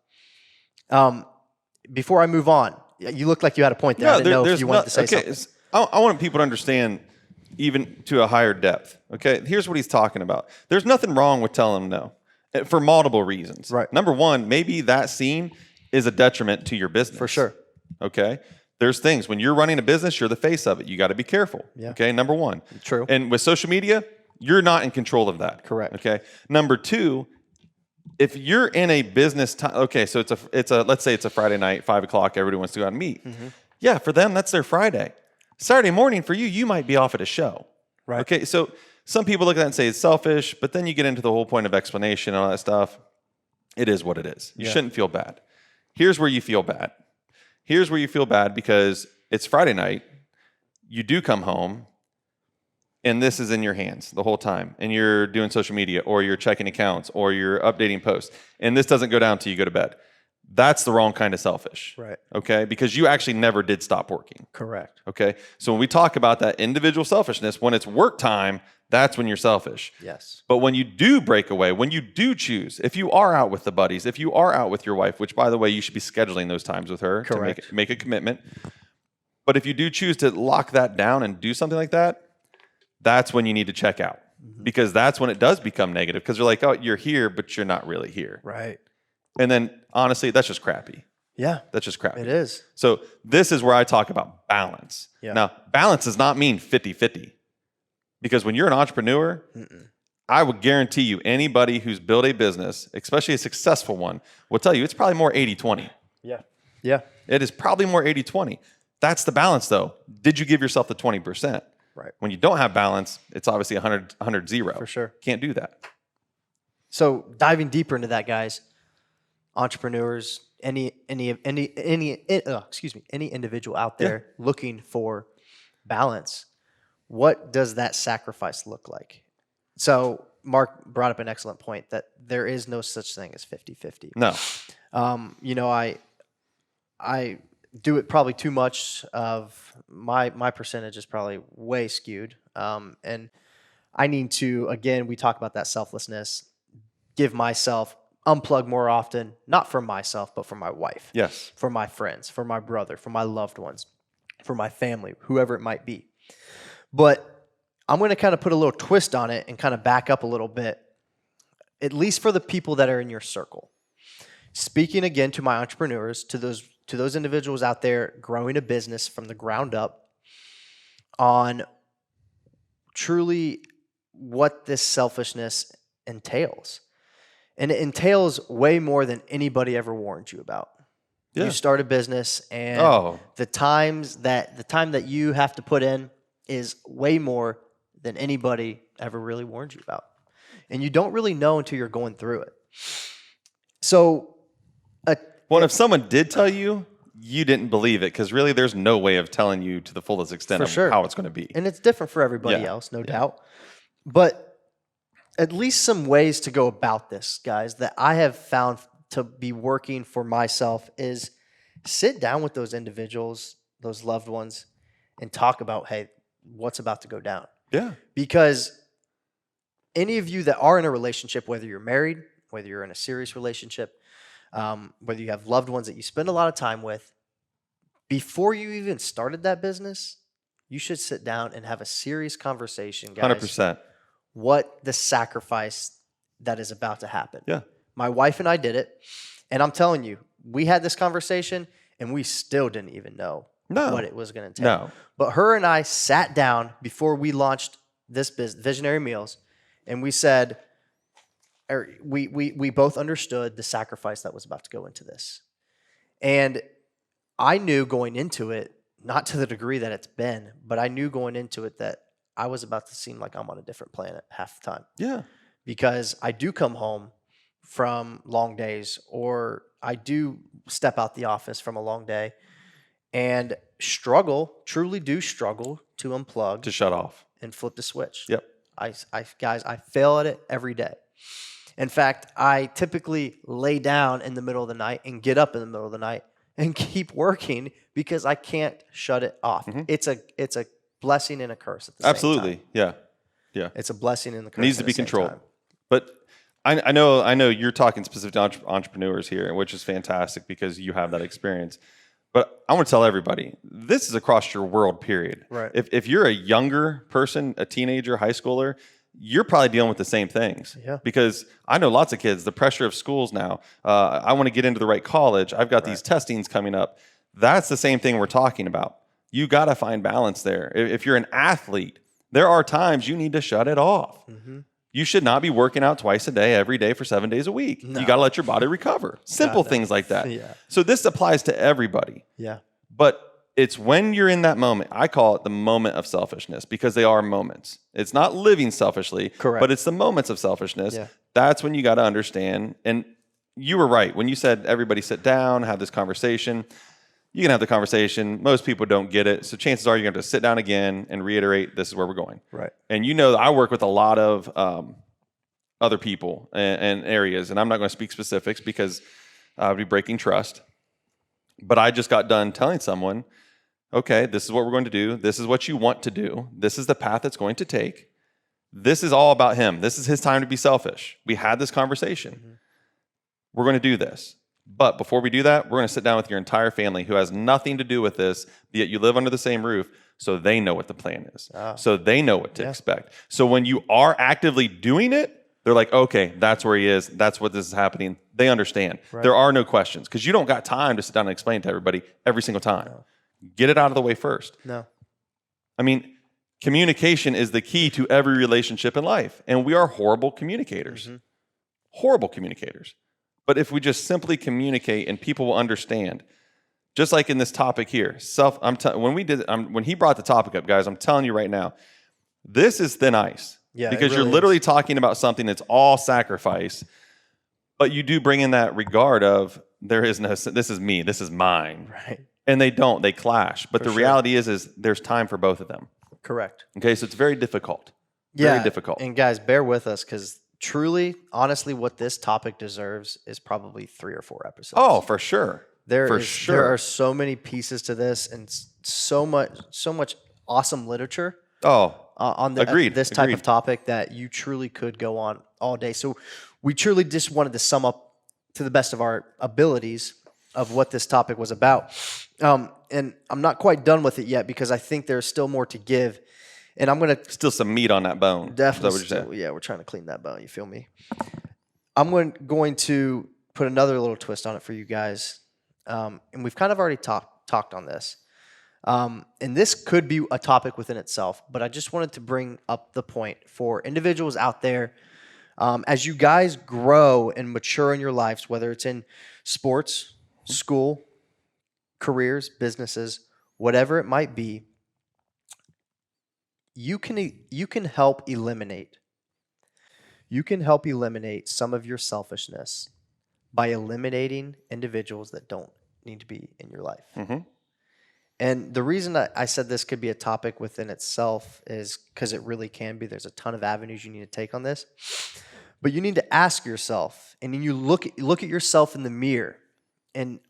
Before I move on, you look like you had a point there. I didn't know if you wanted to say something. I want people to understand even to a higher depth. Okay, here's what he's talking about. There's nothing wrong with telling them no for multiple reasons. Right. Number one, maybe that scene is a detriment to your business. For sure. Okay. There's things when you're running a business, you're the face of it. You got to be careful. Yeah. Okay. Number one. True. And with social media, you're not in control of that. Correct. Okay. Number two, if you're in a business time, okay, so it's a let's say it's a Friday night, 5 o'clock, everybody wants to go out and meet. Mm-hmm. Yeah, for them, that's their Friday. Saturday morning for you, you might be off at a show. Right. Okay, so some people look at that and say it's selfish, but then you get into the whole point of explanation and all that stuff. It is what it is. You shouldn't feel bad. Here's where you feel bad. Here's where you feel bad because it's Friday night. You do come home, and this is in your hands the whole time. And you're doing social media, or you're checking accounts, or you're updating posts. And this doesn't go down till you go to bed. That's the wrong kind of selfish. Right. Okay? Because you actually never did stop working. Correct. Okay? So when we talk about that individual selfishness, when it's work time, that's when you're selfish. Yes. But when you do break away, when you do choose, if you are out with the buddies, if you are out with your wife, which by the way, you should be scheduling those times with her Correct. to make a commitment. But if you do choose to lock that down and do something like that, that's when you need to check out. Because that's when it does become negative. Because you're like, oh, you're here, but you're not really here. Right. And then honestly, that's just crappy. Yeah. That's just crappy. It is. So this is where I talk about balance. Yeah. Now, balance does not mean 50-50. Because when you're an entrepreneur, I would guarantee you anybody who's built a business, especially a successful one, will tell you it's probably more 80-20. Yeah. Yeah. It is probably more 80-20. That's the balance though. Did you give yourself the 20%? Right. When you don't have balance, it's obviously 100-0. For sure. Can't do that. So diving deeper into that, guys, entrepreneurs, any individual out there looking for balance, what does that sacrifice look like? So Mark brought up an excellent point that there is no such thing as 50-50. No. I do it probably too much of my percentage is probably way skewed. And I need to, again, we talk about that selflessness, give myself, unplug more often, not for myself, but for my wife. Yes. For my friends, for my brother, for my loved ones, for my family, whoever it might be. But I'm going to kind of put a little twist on it and kind of back up a little bit, at least for the people that are in your circle. Speaking again to my entrepreneurs, to those individuals out there growing a business from the ground up on truly what this selfishness entails. And it entails way more than anybody ever warned you about. Yeah. You start a business and the time that you have to put in is way more than anybody ever really warned you about. And you don't really know until you're going through it. So, if someone did tell you, you didn't believe it because really there's no way of telling you to the fullest extent of how it's going to be. And it's different for everybody else, no doubt. But at least some ways to go about this, guys, that I have found to be working for myself is sit down with those individuals, those loved ones, and talk about, hey, what's about to go down. Yeah. Because any of you that are in a relationship, whether you're married, whether you're in a serious relationship, whether you have loved ones that you spend a lot of time with, before you even started that business, you should sit down and have a serious conversation, guys. 100%. What the sacrifice that is about to happen. Yeah. My wife and I did it, and I'm telling you, we had this conversation, and we still didn't even know what it was going to take. No. But her and I sat down before we launched this business, Visionary Meals, and we said, we both understood the sacrifice that was about to go into this. And I knew going into it, not to the degree that it's been, but I knew going into it that I was about to seem like I'm on a different planet half the time. Yeah. Because I do come home from long days, or I do step out the office from a long day and truly do struggle to unplug, To shut off. and flip the switch. Yep. Guys, I fail at it every day. In fact, I typically lay down in the middle of the night and get up in the middle of the night and keep working because I can't shut it off. It's a blessing and a curse at the same time. Absolutely. Yeah. Yeah. It's a blessing and a curse. Needs to at be the same controlled. time. But I know you're talking specific to entrepreneurs here, which is fantastic because you have that experience. But I want to tell everybody, this is across your world, period. Right. If you're a younger person, a teenager, high schooler, you're probably dealing with the same things. Yeah. Because I know lots of kids, the pressure of schools now. I want to get into the right college. I've got these testings coming up. That's the same thing we're talking about. You got to find balance there. If you're an athlete, there are times you need to shut it off. You should not be working out twice a day, every day for 7 days a week. No. You got to let your body recover. Simple things like that. Yeah. So this applies to everybody. Yeah. But it's when you're in that moment, I call it the moment of selfishness because they are moments. It's not living selfishly, Correct. but it's the moments of selfishness. Yeah. That's when you got to understand. And you were right. When you said everybody sit down, have this conversation, you can have the conversation. Most people don't get it. So chances are you're going to have to sit down again and reiterate, this is where we're going. Right. And I work with a lot of other people and areas, and I'm not going to speak specifics because I would be breaking trust. But I just got done telling someone, okay, this is what we're going to do. This is what you want to do. This is the path it's going to take. This is all about him. This is his time to be selfish. We had this conversation. We're going to do this. But before we do that, we're going to sit down with your entire family who has nothing to do with this, yet you live under the same roof, so they know what the plan is. So they know what to expect. So when you are actively doing it, they're like, okay, that's where he is. That's what this is happening. They understand. There are no questions because you don't got time to sit down and explain to everybody every single time. Get it out of the way first. No. I mean, communication is the key to every relationship in life. And we are horrible communicators. Horrible communicators. But if we just simply communicate and people will understand, just like in this topic here, when he brought the topic up, guys, I'm telling you right now, this is thin ice. Yeah, because it really you're literally is. talking about something that's all sacrifice, but you do bring in that regard of this is me, this is mine. Right. And they clash. But For the sure. reality is there's time for both of them. Correct. Okay, so it's very difficult. Yeah. Very difficult. And guys, bear with us because truly, honestly, what this topic deserves is probably 3 or 4 episodes. Oh, for sure. There sure. are so many pieces to this and so much awesome literature on this type of topic that you truly could go on all day. So we truly just wanted to sum up to the best of our abilities of what this topic was about. And I'm not quite done with it yet because I think there's still more to give. And I'm going to Still some meat on that bone. definitely, Is that what you're saying? yeah, we're trying to clean that bone. You feel me? I'm going to put another little twist on it for you guys. And we've kind of already talked on this. And this could be a topic within itself, but I just wanted to bring up the point for individuals out there. As you guys grow and mature in your lives, whether it's in sports, school, careers, businesses, whatever it might be, you can help eliminate some of your selfishness by eliminating individuals that don't need to be in your life. And the reason I said this could be a topic within itself is because it really can be. There's a ton of avenues you need to take on this. But you need to ask yourself, and then you look at yourself in the mirror, and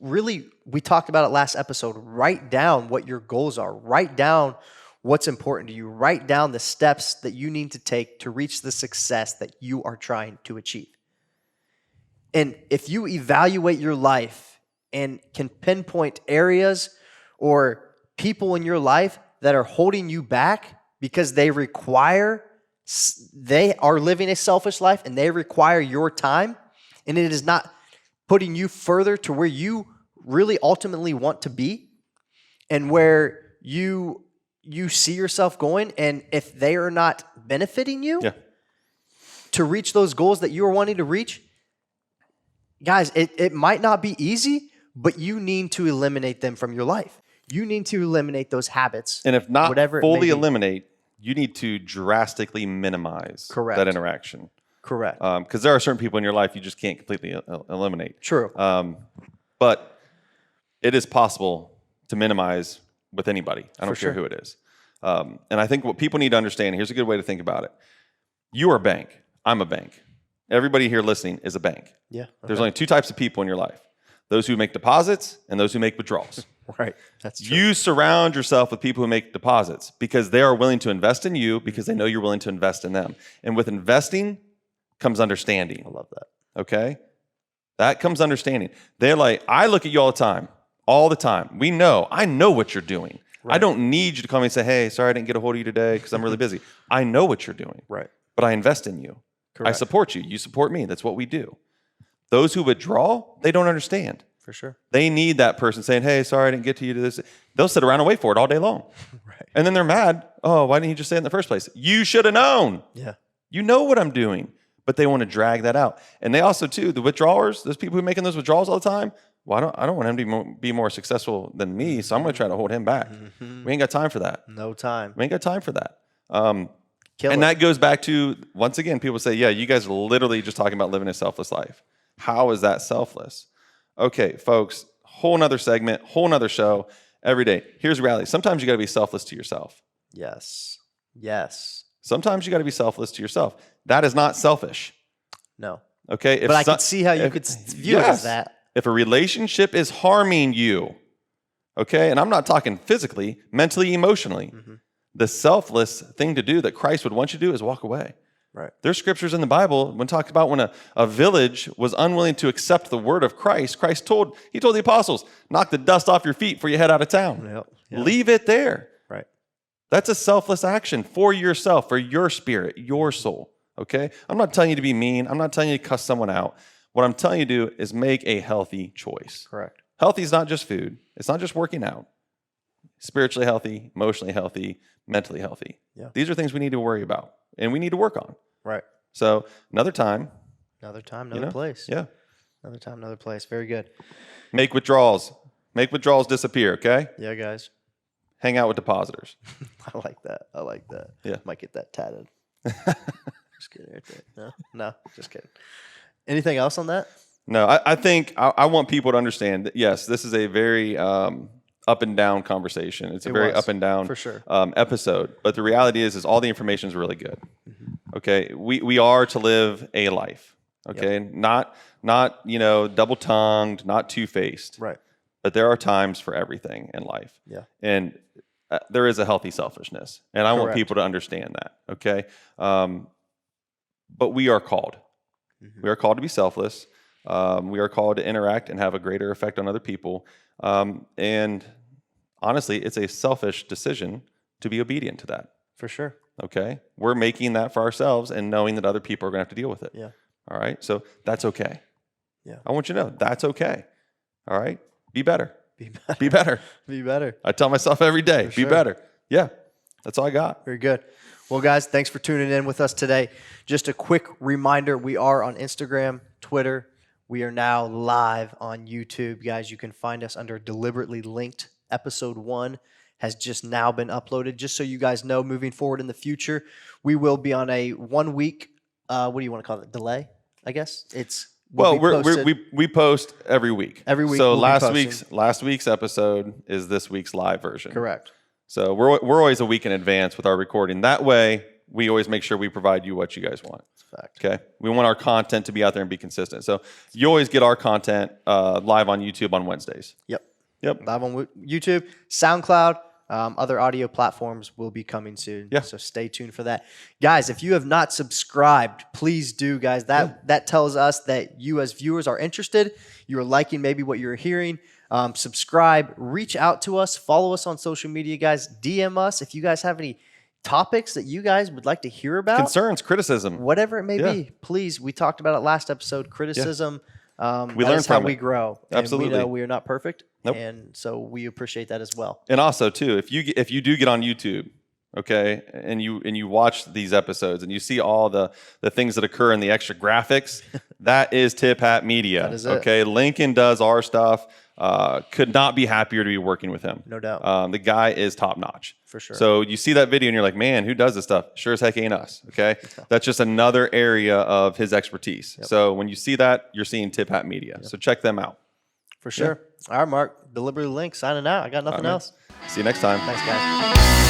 really, we talked about it last episode, write down what your goals are. Write down what's important to you. Write down the steps that you need to take to reach the success that you are trying to achieve. And if you evaluate your life and can pinpoint areas or people in your life that are holding you back because they are living a selfish life and they require your time, and it is not putting you further to where you really ultimately want to be and where you see yourself going, and if they are not benefiting you to reach those goals that you are wanting to reach, guys, it might not be easy, but you need to eliminate them from your life. You need to eliminate those habits. And if not whatever fully it may be. eliminate, you need to drastically minimize Correct. that interaction. Correct. Because there are certain people in your life you just can't completely eliminate. True. But it is possible to minimize with anybody. I don't care who it is. And I think what people need to understand, here's a good way to think about it. You are a bank. I'm a bank. Everybody here listening is a bank. Yeah. Okay. There's only two types of people in your life. Those who make deposits and those who make withdrawals. Right. That's true. You surround yourself with people who make deposits because they are willing to invest in you because they know you're willing to invest in them. And with investing comes understanding. I love that. Okay? That comes understanding. They're like, I look at you all the time. I know what you're doing. Right. I don't need you to call me and say, hey, sorry I didn't get a hold of you today because I'm really busy. I know what you're doing. Right. But I invest in you. Correct. I support you. You support me. That's what we do. Those who withdraw, they don't understand. For sure. They need that person saying, hey, sorry I didn't get to you to this. They'll sit around and wait for it all day long. Right. And then they're mad. Oh, why didn't you just say it in the first place? You should have known. Yeah. You know what I'm doing. But they want to drag that out. And they also, too, the withdrawers, those people who are making those withdrawals all the time, well, I don't want him to be more successful than me, so I'm going to try to hold him back. Mm-hmm. We ain't got time for that. No time. We ain't got time for that. And that goes back to, once again, people say, yeah, you guys are literally just talking about living a selfless life. How is that selfless? Okay, folks, whole nother segment, whole nother show every day. Here's reality. Sometimes you got to be selfless to yourself. Yes. Yes. Sometimes you got to be selfless to yourself. That is not selfish. No. Okay? But I can see how you could view it as that. If a relationship is harming you, okay, and I'm not talking physically, mentally, emotionally, the selfless thing to do that Christ would want you to do is walk away. Right. There's scriptures in the Bible when talked about when a village was unwilling to accept the word of Christ. He told the apostles, knock the dust off your feet before you head out of town. Yep. Leave it there. Right. That's a selfless action for yourself, for your spirit, your soul. Okay? I'm not telling you to be mean. I'm not telling you to cuss someone out. What I'm telling you to do is make a healthy choice. Correct. Healthy is not just food. It's not just working out. Spiritually healthy, emotionally healthy, mentally healthy. Yeah. These are things we need to worry about and we need to work on. Right. So another time. Another time, another place. Yeah. Another time, another place. Very good. Make withdrawals. Make withdrawals disappear, okay? Yeah, guys. Hang out with depositors. I like that. Yeah. Might get that tatted. Just kidding right there. No, just kidding. Anything else on that? No, I think I want people to understand that, yes, this is a very up and down conversation. It's a very up and down for sure. Episode. But the reality is all the information is really good. Mm-hmm. Okay, we are to live a life. Okay, not double tongued, not two faced. Right. But there are times for everything in life. Yeah. And there is a healthy selfishness, and I want people to understand that. Okay. But we are called. Mm-hmm. We are called to be selfless. We are called to interact and have a greater effect on other people. And honestly, it's a selfish decision to be obedient to that. For sure. Okay? We're making that for ourselves and knowing that other people are going to have to deal with it. Yeah. All right? So that's okay. Yeah. I want you to know that's okay. All right? Be better. Be better. Be better. Be better. I tell myself every day, For be sure. better. Yeah. That's all I got. Very good. Well, guys, thanks for tuning in with us today. Just a quick reminder, we are on Instagram, Twitter. We are now live on YouTube. Guys, you can find us under Deliberately Linked. Episode 1 has just now been uploaded. Just so you guys know, moving forward in the future, we will be on a 1 week, what do you want to call it, delay, I guess? We post every week. Every week. So we'll last week's episode is this week's live version. Correct. So we're always a week in advance with our recording. That way, we always make sure we provide you what you guys want. That's a fact. Okay? We want our content to be out there and be consistent. So you always get our content live on YouTube on Wednesdays. Yep. Yep. Live on YouTube, SoundCloud, other audio platforms will be coming soon. Yeah. So stay tuned for that. Guys, if you have not subscribed, please do, guys. That tells us that you as viewers are interested. You are liking maybe what you're hearing. Subscribe, reach out to us, follow us on social media, guys. DM us if you guys have any topics that you guys would like to hear about. Concerns, criticism. Whatever it may be, please. We talked about it last episode, criticism. We learn from how we grow. Absolutely. And we know we are not perfect. Nope. And so we appreciate that as well. And also, too, if you do get on YouTube, okay, and you watch these episodes and you see all the things that occur in the extra graphics, That is Tip Hat Media. That is it. Okay, Lincoln does our stuff. Could not be happier to be working with him. No doubt. The guy is top notch. For sure. So you see that video and you're like, man, who does this stuff? Sure as heck ain't us. Okay, that's just another area of his expertise. So when you see that, you're seeing Tip Hat Media. So check them out. For sure. All right, Mark. Deliberately Linked signing out. I got nothing else. See you next time. Thanks, guys.